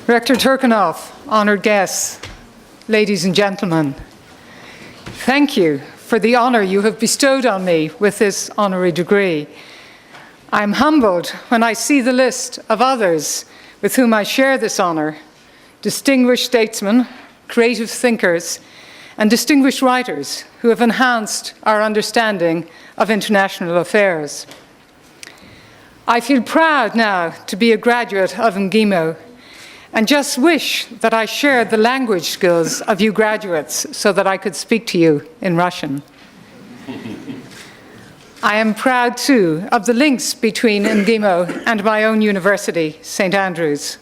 Rector Turkinoff, honored guests, ladies and gentlemen, thank you for the honor you have bestowed on me with this honorary degree. I am humbled when I see the list of others with whom I share this honor, distinguished statesmen, creative thinkers, and distinguished writers who have enhanced our understanding of international affairs. I feel proud now to be a graduate of МГИМО and just wish that I shared the language skills of you graduates so that I could speak to you in Russian. I am proud, too, of the links between МГИМО and my own university, St. Andrews.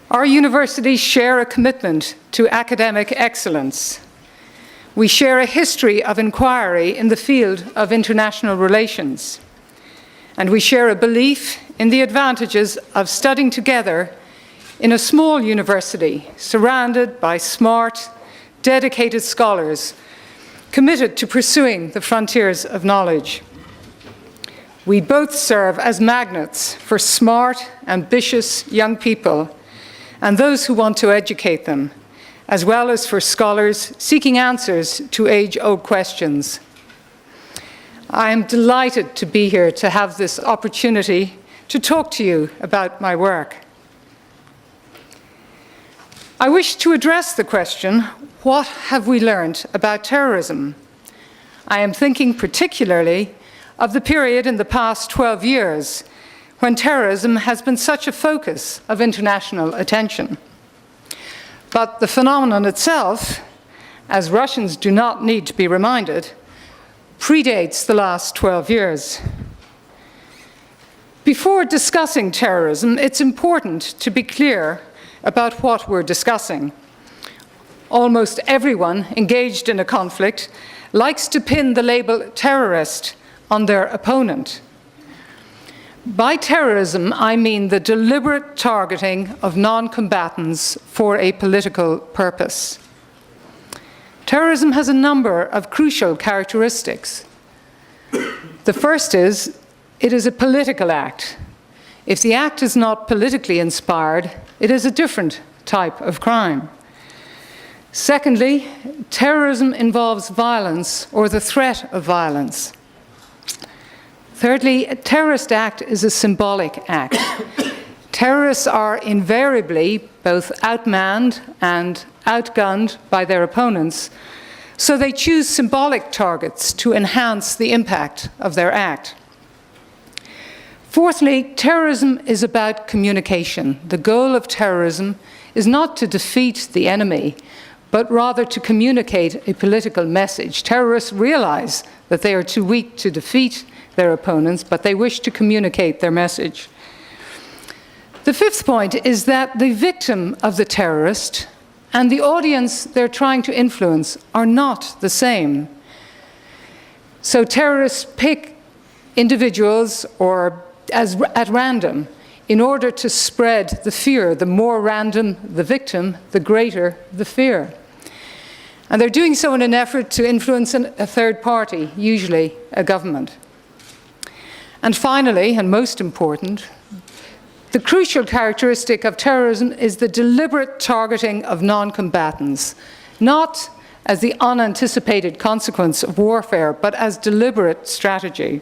Our universities share a commitment to academic excellence. We share a history of inquiry in the field of international relations. And we share a belief in the advantages of studying together in a small university surrounded by smart, dedicated scholars committed to pursuing the frontiers of knowledge. We both serve as magnets for smart, ambitious young people and those who want to educate them, as well as for scholars seeking answers to age-old questions. I am delighted to be here to have this opportunity to talk to you about my work. I wish to address the question, what have we learned about terrorism? I am thinking particularly of the period in the past 12 years when terrorism has been such a focus of international attention. But the phenomenon itself, as Russians do not need to be reminded, predates the last 12 years. Before discussing terrorism, it's important to be clear about what we're discussing. Almost everyone engaged in a conflict likes to pin the label terrorist on their opponent. By terrorism, I mean the deliberate targeting of non-combatants for a political purpose. Terrorism has a number of crucial characteristics. The first is, it is a political act. If the act is not politically inspired, it is a different type of crime. Secondly, terrorism involves violence or the threat of violence. Thirdly, a terrorist act is a symbolic act. Terrorists are invariably both outmanned and outgunned by their opponents, so they choose symbolic targets to enhance the impact of their act. Fourthly, terrorism is about communication. The goal of terrorism is not to defeat the enemy, but rather to communicate a political message. Terrorists realize that they are too weak to defeat their opponents, but they wish to communicate their message. The fifth point is that the victim of the terrorist and the audience they're trying to influence are not the same. So terrorists pick individuals at random in order to spread the fear. The more random the victim, the greater the fear. And they're doing so in an effort to influence a third party, usually a government. And finally, and most important, the crucial characteristic of terrorism is the deliberate targeting of non-combatants, not as the unanticipated consequence of warfare, but as deliberate strategy.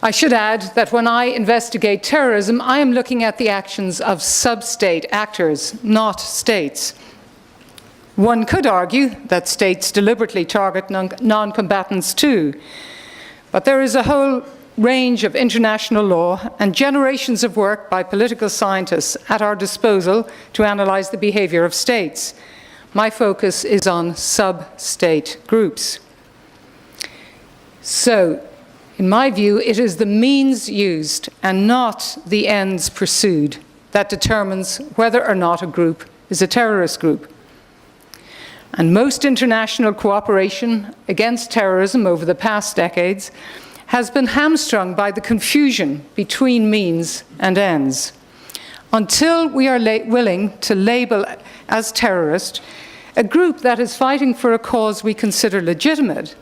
I should add that when I investigate terrorism, I am looking at the actions of sub-state actors, not states. One could argue that states deliberately target non-combatants too, but there is a whole range of international law and generations of work by political scientists at our disposal to analyze the behavior of states. My focus is on sub-state groups. So, in my view, it is the means used and not the ends pursued that determines whether or not a group is a terrorist group. And most international cooperation against terrorism over the past decades has been hamstrung by the confusion between means and ends. Until we are willing to label as terrorist a group that is fighting for a cause we consider legitimate,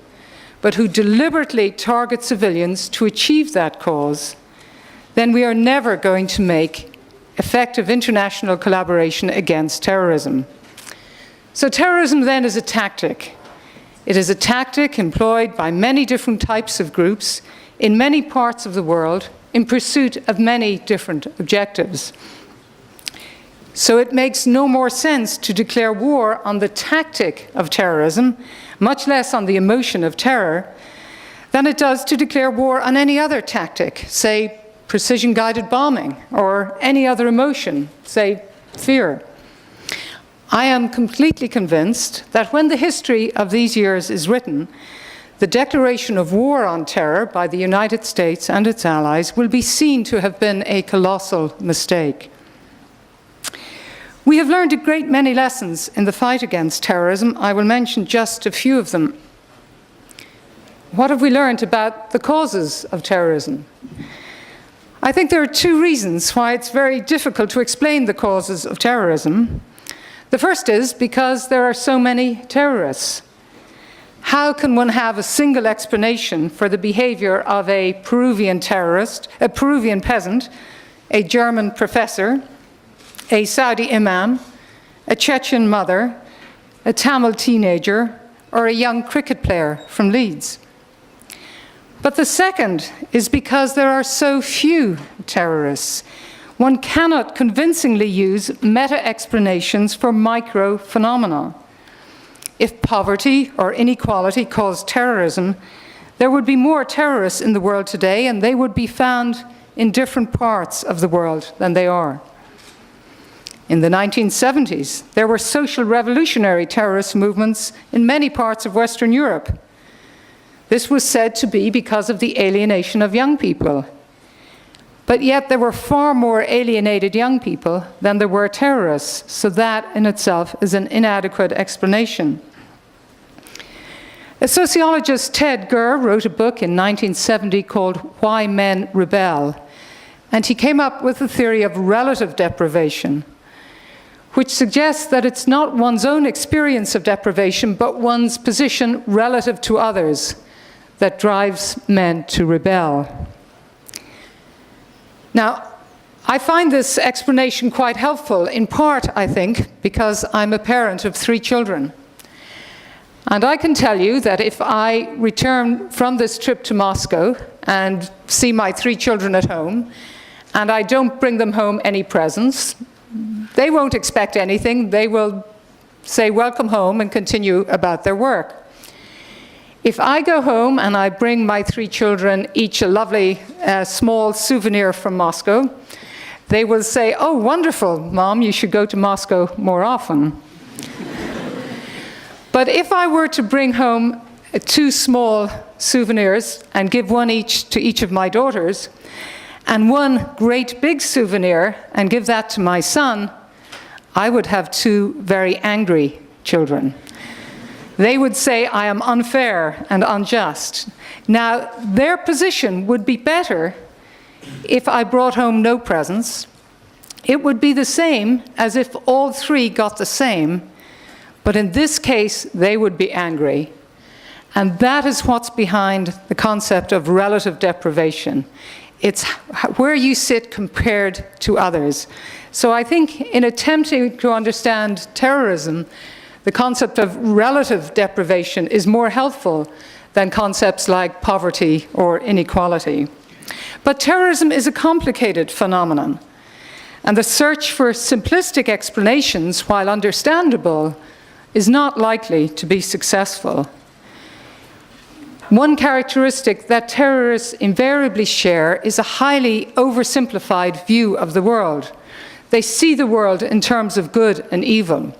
but who deliberately target civilians to achieve that cause, then we are never going to make effective international collaboration against terrorism. So terrorism then is a tactic. It is a tactic employed by many different types of groups in many parts of the world in pursuit of many different objectives. So it makes no more sense to declare war on the tactic of terrorism, much less on the emotion of terror, than it does to declare war on any other tactic, say precision-guided bombing, or any other emotion, say fear. I am completely convinced that when the history of these years is written, the declaration of war on terror by the United States and its allies will be seen to have been a colossal mistake. We have learned a great many lessons in the fight against terrorism. I will mention just a few of them. What have we learned about the causes of terrorism? I think there are two reasons why it's very difficult to explain the causes of terrorism. The first is because there are so many terrorists. How can one have a single explanation for the behavior of a Peruvian terrorist, a Peruvian peasant, a German professor, a Saudi imam, a Chechen mother, a Tamil teenager, or a young cricket player from Leeds? But the second is because there are so few terrorists. One cannot convincingly use meta-explanations for micro-phenomena. If poverty or inequality caused terrorism, there would be more terrorists in the world today, and they would be found in different parts of the world than they are. In the 1970s, there were social revolutionary terrorist movements in many parts of Western Europe. This was said to be because of the alienation of young people. But yet there were far more alienated young people than there were terrorists, so that in itself is an inadequate explanation. A sociologist, Ted Gurr, wrote a book in 1970 called Why Men Rebel, and he came up with the theory of relative deprivation, which suggests that it's not one's own experience of deprivation, but one's position relative to others that drives men to rebel. Now, I find this explanation quite helpful, in part, I think, because I'm a parent of 3 children. And I can tell you that if I return from this trip to Moscow and see my 3 children at home, and I don't bring them home any presents, they won't expect anything. They will say, "Welcome home," and continue about their work. If I go home and I bring my 3 children each a lovely small souvenir from Moscow, they will say, "Oh, wonderful, Mom, you should go to Moscow more often." But if I were to bring home 2 small souvenirs and give one each to each of my daughters, and 1 great big souvenir and give that to my son, I would have 2 very angry children. They would say I am unfair and unjust. Now, their position would be better if I brought home no presents. It would be the same as if all 3 got the same, but in this case, they would be angry. And that is what's behind the concept of relative deprivation. It's where you sit compared to others. So I think in attempting to understand terrorism, the concept of relative deprivation is more helpful than concepts like poverty or inequality. But terrorism is a complicated phenomenon, and the search for simplistic explanations, while understandable, is not likely to be successful. One characteristic that terrorists invariably share is a highly oversimplified view of the world. They see the world in terms of good and evil.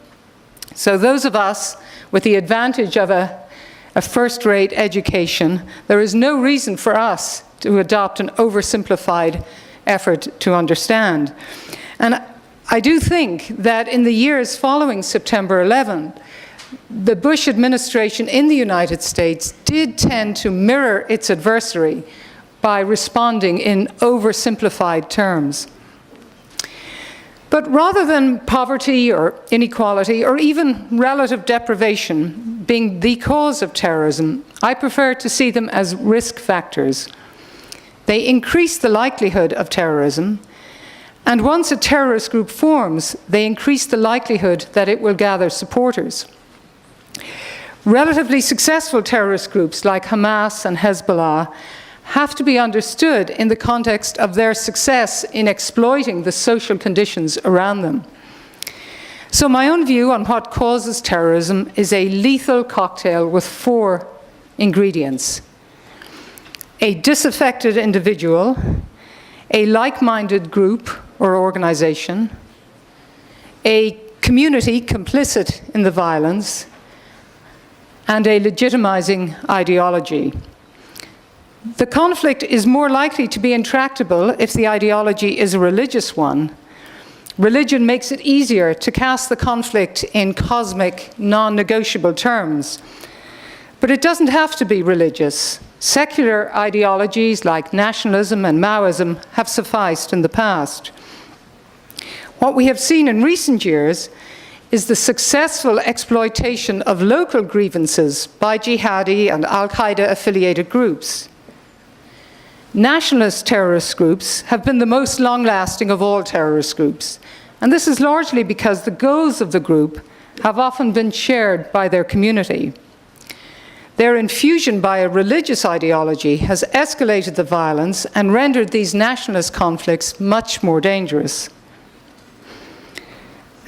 So those of us with the advantage of a first-rate education, there is no reason for us to adopt an oversimplified effort to understand. And I do think that in the years following September 11, the Bush administration in the United States did tend to mirror its adversary by responding in oversimplified terms. But rather than poverty or inequality or even relative deprivation being the cause of terrorism, I prefer to see them as risk factors. They increase the likelihood of terrorism, And once a terrorist group forms, they increase the likelihood that it will gather supporters. Relatively successful terrorist groups like Hamas and Hezbollah have to be understood in the context of their success in exploiting the social conditions around them. So my own view on what causes terrorism is a lethal cocktail with 4 ingredients: a disaffected individual, a like-minded group or organization, a community complicit in the violence, and a legitimizing ideology. The conflict is more likely to be intractable if the ideology is a religious one. Religion makes it easier to cast the conflict in cosmic, non-negotiable terms. But it doesn't have to be religious. Secular ideologies like nationalism and Maoism have sufficed in the past. What we have seen in recent years is the successful exploitation of local grievances by jihadi and al-Qaeda affiliated groups. Nationalist terrorist groups have been the most long-lasting of all terrorist groups, and this is largely because the goals of the group have often been shared by their community. Their infusion by a religious ideology has escalated the violence and rendered these nationalist conflicts much more dangerous.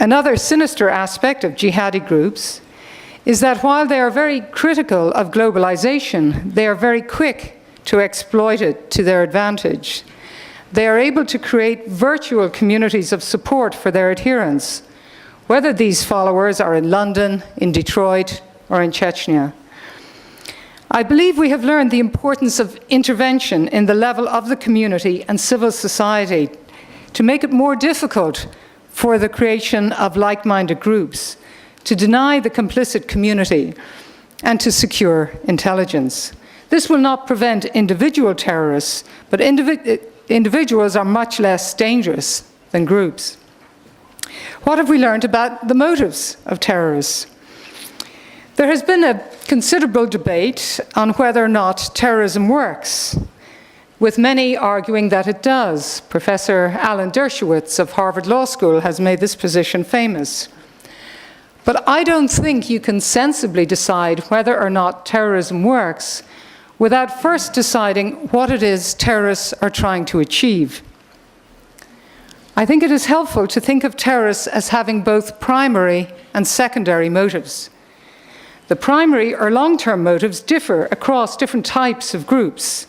Another sinister aspect of jihadi groups is that while they are very critical of globalization, they are very quick to exploit it to their advantage. They are able to create virtual communities of support for their adherents, whether these followers are in London, in Detroit, or in Chechnya. I believe we have learned the importance of intervention in the level of the community and civil society to make it more difficult for the creation of like-minded groups, to deny the complicit community, and to secure intelligence. This will not prevent individual terrorists, but individuals are much less dangerous than groups. What have we learned about the motives of terrorists? There has been a considerable debate on whether or not terrorism works, with many arguing that it does. Professor Alan Dershowitz of Harvard Law School has made this position famous. But I don't think you can sensibly decide whether or not terrorism works without first deciding what it is terrorists are trying to achieve. I think it is helpful to think of terrorists as having both primary and secondary motives. The primary or long-term motives differ across different types of groups.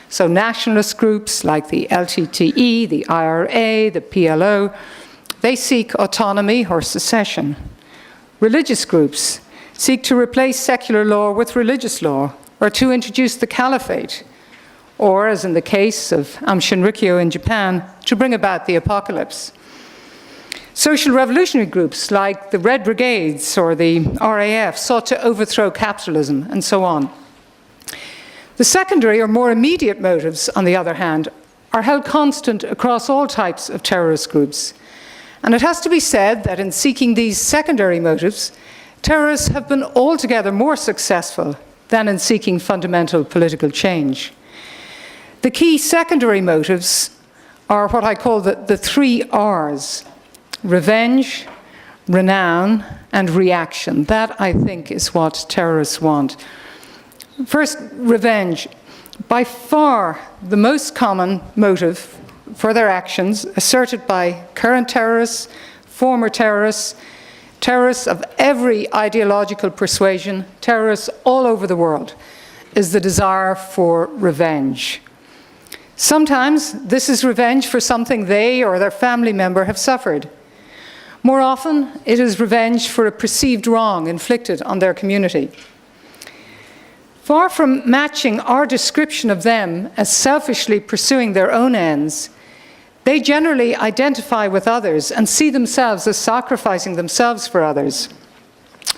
So nationalist groups like the LTTE, the IRA, the PLO, they seek autonomy or secession. Religious groups seek to replace secular law with religious law, or to introduce the caliphate, or, as in the case of Aum Shinrikyo in Japan, to bring about the apocalypse. Social revolutionary groups like the Red Brigades or the RAF sought to overthrow capitalism, and so on. The secondary or more immediate motives, on the other hand, are held constant across all types of terrorist groups. And it has to be said that in seeking these secondary motives, terrorists have been altogether more successful than in seeking fundamental political change. The key secondary motives are what I call the 3 R's: revenge, renown, and reaction. That, I think, is what terrorists want. First, revenge. By far the most common motive for their actions, asserted by current terrorists, former terrorists, terrorists of every ideological persuasion, terrorists all over the world, is the desire for revenge. Sometimes this is revenge for something they or their family member have suffered. More often, it is revenge for a perceived wrong inflicted on their community. Far from matching our description of them as selfishly pursuing their own ends, they generally identify with others and see themselves as sacrificing themselves for others.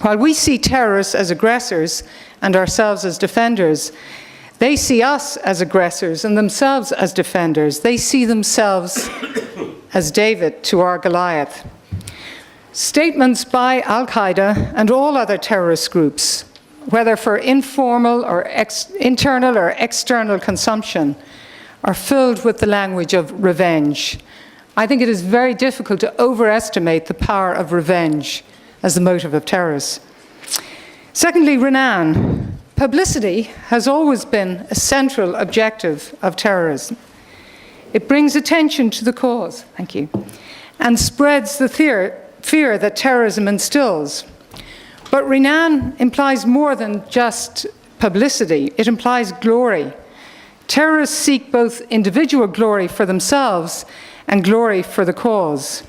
While we see terrorists as aggressors and ourselves as defenders, they see us as aggressors and themselves as defenders. They see themselves as David to our Goliath. Statements by Al-Qaeda and all other terrorist groups, whether for informal or internal or external consumption, are filled with the language of revenge. I think it is very difficult to overestimate the power of revenge as the motive of terrorists. Secondly, renown. Publicity has always been a central objective of terrorism. It brings attention to the cause, thank you, and spreads the fear that terrorism instills. But renown implies more than just publicity. It implies glory. Terrorists seek both individual glory for themselves and glory for the cause.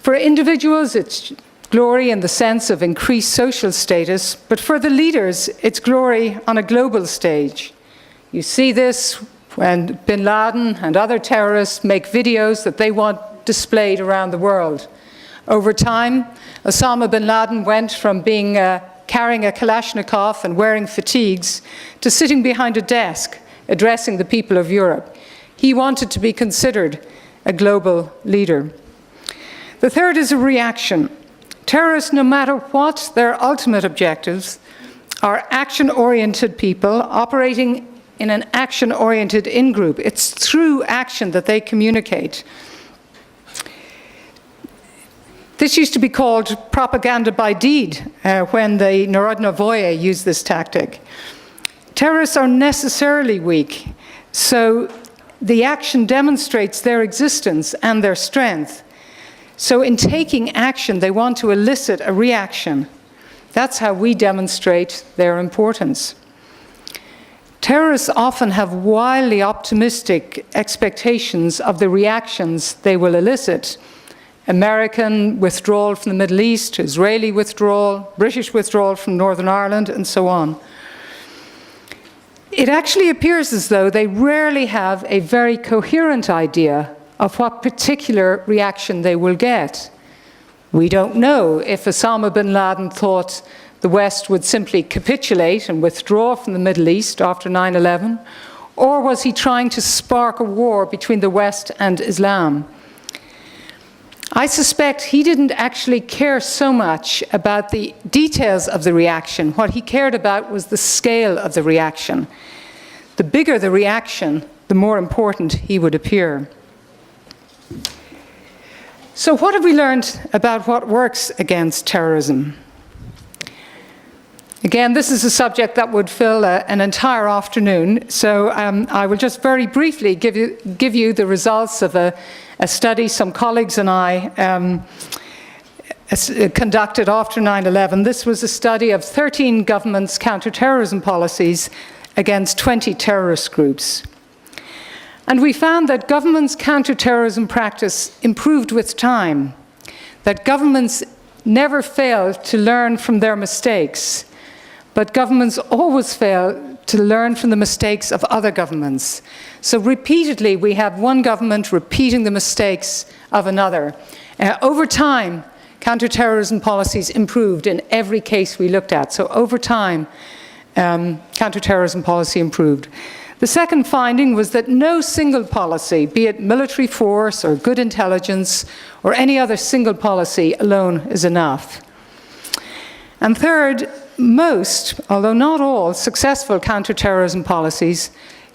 For individuals, it's glory in the sense of increased social status, but for the leaders, it's glory on a global stage. You see this when bin Laden and other terrorists make videos that they want displayed around the world. Over time, Osama bin Laden went from being carrying a Kalashnikov and wearing fatigues to sitting behind a desk addressing the people of Europe. He wanted to be considered a global leader. The third is a reaction. Terrorists, no matter what their ultimate objectives, are action-oriented people operating in an action-oriented in-group. It's through action that they communicate. This used to be called propaganda by deed when the Narodnovoye used this tactic. Terrorists are necessarily weak, so the action demonstrates their existence and their strength. So in taking action, they want to elicit a reaction. That's how we demonstrate their importance. Terrorists often have wildly optimistic expectations of the reactions they will elicit. American withdrawal from the Middle East, Israeli withdrawal, British withdrawal from Northern Ireland, and so on. It actually appears as though they rarely have a very coherent idea of what particular reaction they will get. We don't know if Osama bin Laden thought the West would simply capitulate and withdraw from the Middle East after 9/11, or was he trying to spark a war between the West and Islam? I suspect he didn't actually care so much about the details of the reaction. What he cared about was the scale of the reaction. The bigger the reaction, the more important he would appear. So what have we learned about what works against terrorism? Again, this is a subject that would fill an entire afternoon, so I will just very briefly give you the results of a study some colleagues and I conducted after 9/11. This was a study of 13 governments' counterterrorism policies against 20 terrorist groups. And we found that governments' counterterrorism practice improved with time, that governments never failed to learn from their mistakes, but governments always fail to learn from the mistakes of other governments. So repeatedly, we have one government repeating the mistakes of another. Over time, counterterrorism policies improved in every case we looked at. So over time, counterterrorism policy improved. The second finding was that no single policy, be it military force or good intelligence or any other single policy alone is enough. And third, most, although not all, successful counterterrorism policies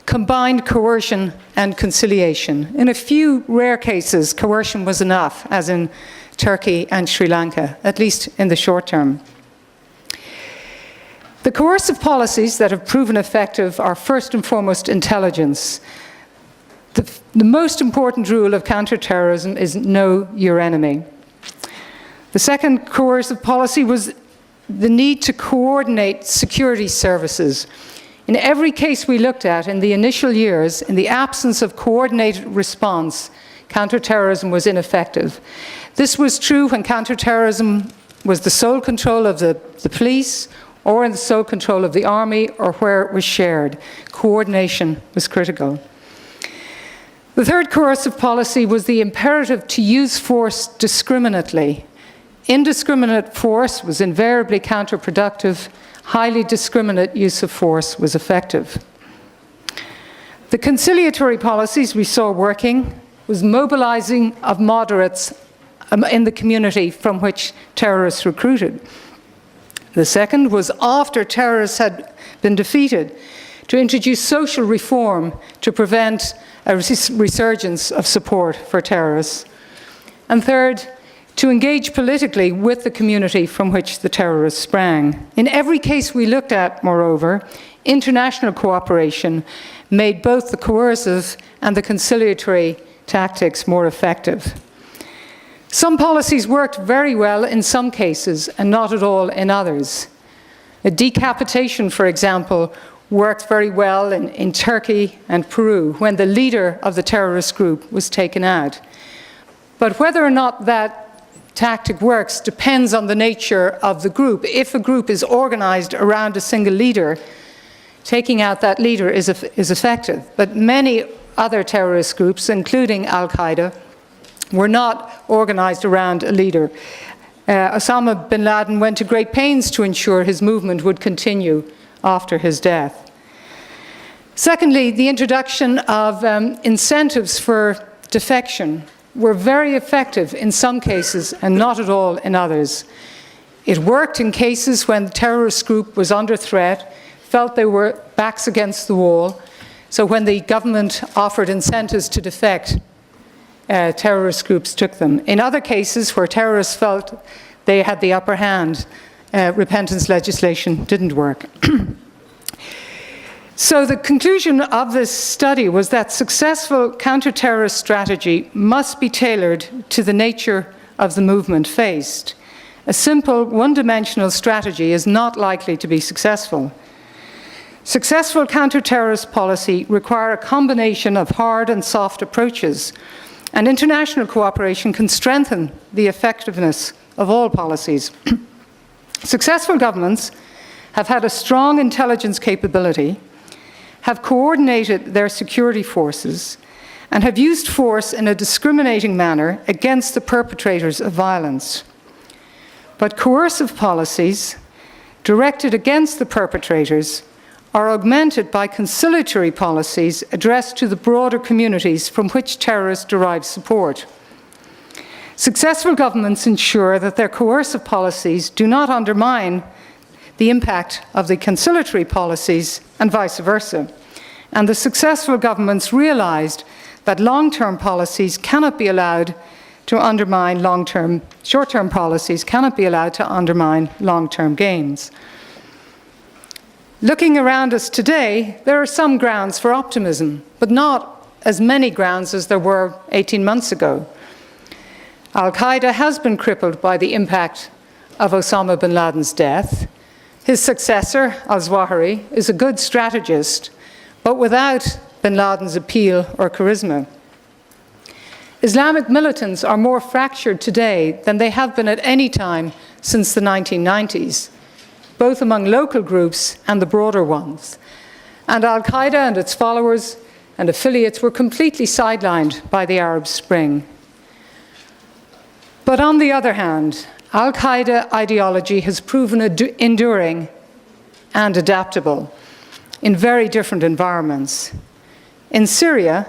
combined coercion and conciliation. In a few rare cases, coercion was enough, as in Turkey and Sri Lanka, at least in the short term. The coercive policies that have proven effective are first and foremost intelligence. The most important rule of counterterrorism is know your enemy. The second coercive policy was the need to coordinate security services. In every case we looked at in the initial years, in the absence of coordinated response, counterterrorism was ineffective. This was true when counterterrorism was the sole control of the police, or in the sole control of the army, or where it was shared. Coordination was critical. The third coercive policy was the imperative to use force discriminately. Indiscriminate force was invariably counterproductive. Highly discriminate use of force was effective. The conciliatory policies we saw working was mobilizing of moderates in the community from which terrorists recruited. The second was, after terrorists had been defeated, to introduce social reform to prevent a resurgence of support for terrorists. And third, to engage politically with the community from which the terrorists sprang. In every case we looked at, moreover, international cooperation made both the coercive and the conciliatory tactics more effective. Some policies worked very well in some cases and not at all in others. A decapitation, for example, worked very well in Turkey and Peru when the leader of the terrorist group was taken out. But whether or not that tactic works depends on the nature of the group. If a group is organized around a single leader, taking out that leader is effective. But many other terrorist groups, including Al-Qaeda, were not organized around a leader. Osama bin Laden went to great pains to ensure his movement would continue after his death. Secondly, the introduction of incentives for defection were very effective in some cases and not at all in others. It worked in cases when the terrorist group was under threat, felt they were backs against the wall. So when the government offered incentives to defect, terrorist groups took them. In other cases where terrorists felt they had the upper hand, repentance legislation didn't work. So the conclusion of this study was that successful counter-terrorist strategy must be tailored to the nature of the movement faced. A simple, one-dimensional strategy is not likely to be successful. Successful counter-terrorist policy require a combination of hard and soft approaches, and international cooperation can strengthen the effectiveness of all policies. Successful governments have had a strong intelligence capability, have coordinated their security forces, and have used force in a discriminating manner against the perpetrators of violence. But coercive policies directed against the perpetrators are augmented by conciliatory policies addressed to the broader communities from which terrorists derive support. Successful governments ensure that their coercive policies do not undermine the impact of the conciliatory policies and vice versa. And the successful governments realized that long-term policies cannot be allowed to undermine short-term policies cannot be allowed to undermine long-term gains. Looking around us today, there are some grounds for optimism, but not as many grounds as there were 18 months ago. Al-Qaeda has been crippled by the impact of Osama bin Laden's death. His successor, al-Zawahiri, is a good strategist, but without bin Laden's appeal or charisma. Islamic militants are more fractured today than they have been at any time since the 1990s, both among local groups and the broader ones. And Al-Qaeda and its followers and affiliates were completely sidelined by the Arab Spring. But on the other hand, Al-Qaeda ideology has proven enduring and adaptable in very different environments. In Syria,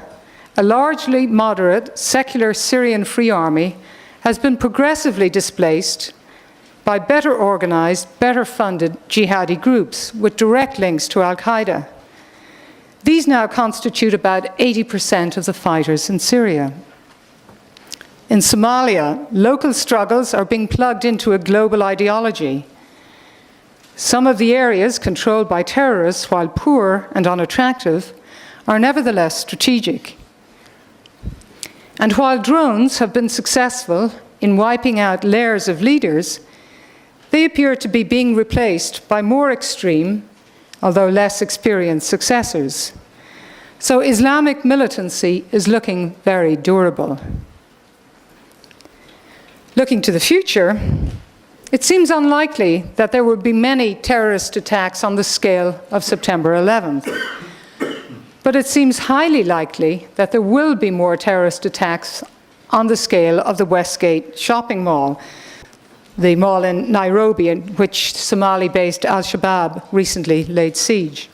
a largely moderate, secular Syrian Free Army has been progressively displaced by better organized, better funded jihadi groups with direct links to Al-Qaeda. These now constitute about 80% of the fighters in Syria. In Somalia, local struggles are being plugged into a global ideology. Some of the areas controlled by terrorists, while poor and unattractive, are nevertheless strategic. And while drones have been successful in wiping out layers of leaders, they appear to be being replaced by more extreme, although less experienced successors. So Islamic militancy is looking very durable. Looking to the future, it seems unlikely that there will be many terrorist attacks on the scale of September 11th. But it seems highly likely that there will be more terrorist attacks on the scale of the Westgate shopping mall, the mall in Nairobi, in which Somali-based Al-Shabaab recently laid siege.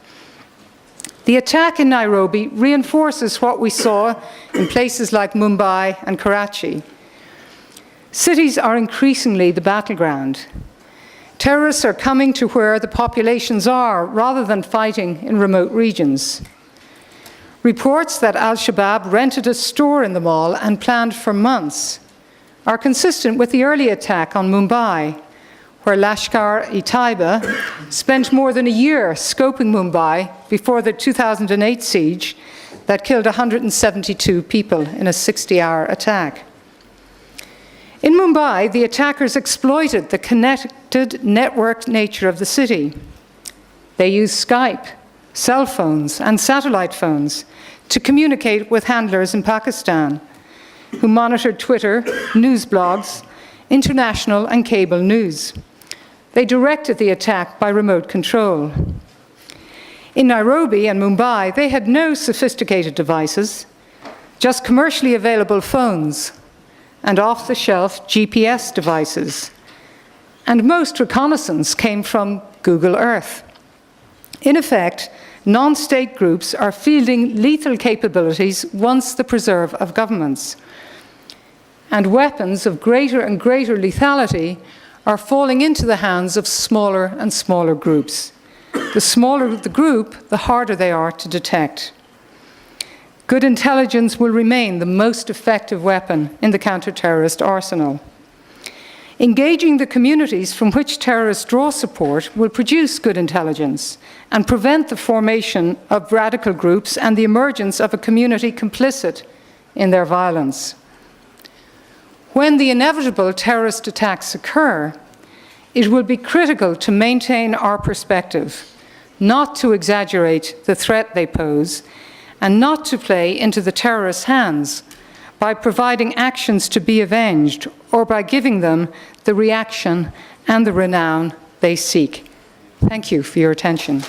The attack in Nairobi reinforces what we saw in places like Mumbai and Karachi. Cities are increasingly the battleground. Terrorists are coming to where the populations are rather than fighting in remote regions. Reports that al-Shabaab rented a store in the mall and planned for months are consistent with the early attack on Mumbai, where Lashkar-e-Taiba spent more than a year scoping Mumbai before the 2008 siege that killed 172 people in a 60-hour attack. In Mumbai, the attackers exploited the connected, networked nature of the city. They used Skype, cell phones, and satellite phones to communicate with handlers in Pakistan, who monitored Twitter, news blogs, international and cable news. They directed the attack by remote control. In Nairobi and Mumbai, they had no sophisticated devices, just commercially available phones and off-the-shelf GPS devices. And most reconnaissance came from Google Earth. In effect, non-state groups are fielding lethal capabilities once the preserve of governments. And weapons of greater and greater lethality are falling into the hands of smaller and smaller groups. The smaller the group, the harder they are to detect. Good intelligence will remain the most effective weapon in the counter-terrorist arsenal. Engaging the communities from which terrorists draw support will produce good intelligence and prevent the formation of radical groups and the emergence of a community complicit in their violence. When the inevitable terrorist attacks occur, it will be critical to maintain our perspective, not to exaggerate the threat they pose, and not to play into the terrorists' hands by providing actions to be avenged or by giving them the reaction and the renown they seek. Thank you for your attention.